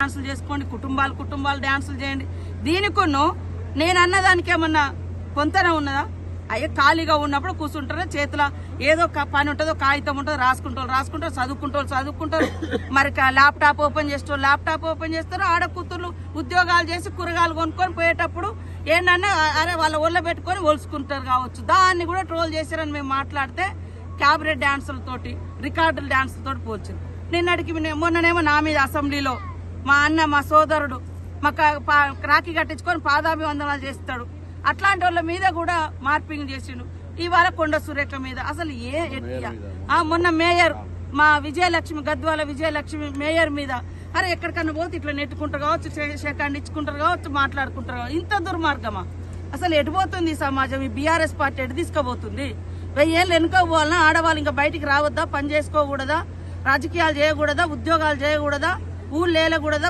డాన్సులు చేసుకోండి, కుటుంబాలు డాన్సులు చేయండి. దీనికును నేను అన్నదానికి ఏమన్నా పొంతన ఉన్నదా? అయ్యే ఖాళీగా ఉన్నప్పుడు కూర్చుంటారు, చేతిలో ఏదో పని ఉంటుందో కాగితం ఉంటుందో రాసుకుంటారు, చదువుకుంటారు. మరి ల్యాప్టాప్ ఓపెన్ చేస్తారు. ఆడ కూతుర్లు ఉద్యోగాలు చేసి కూరగాయలు కొనుక్కొని పోయేటప్పుడు ఏంటన్నా అరే వాళ్ళ ఒళ్ళ పెట్టుకొని ఒలుసుకుంటారు కావచ్చు. దాన్ని కూడా ట్రోల్ చేశారని మేము మాట్లాడితే క్యాబరెట్ డాన్సులతోటి, రికార్డుల డాన్సులతోటి పోల్చింది. నిన్నటికి మొన్ననేమో నా మీద అసెంబ్లీలో మా అన్న, మా సోదరుడు మాకు రాఖీ కట్టించుకొని పాదాభివందనాలు చేస్తాడు. అట్లాంటి వాళ్ళ మీద కూడా మార్పింగ్ చేసిండు. ఇవాళ కొండ సురేఖ మీద అసలు మొన్న మేయర్ మా విజయలక్ష్మి, గద్వాల విజయలక్ష్మి మేయర్ మీద అరే ఎక్కడికన్నా పోతే ఇట్లా నెట్టుకుంటారు కావచ్చు, షేకాండ్ ఇచ్చుకుంటారు కావచ్చు, మాట్లాడుకుంటారు కావచ్చు. ఇంత దుర్మార్గమా? అసలు ఎటుపోతుంది ఈ సమాజం? ఈ బీఆర్ఎస్ పార్టీ ఎటు తీసుకుపోతుంది? 1000 ఏళ్ళు వెనుక పోవాలన్నా ఆడవాళ్ళు ఇంకా బయటికి రావద్దా? పని చేసుకోకూడదా? రాజకీయాలు చేయకూడదా? ఉద్యోగాలు చేయకూడదా? ఊళ్ళు లేలకూడదా?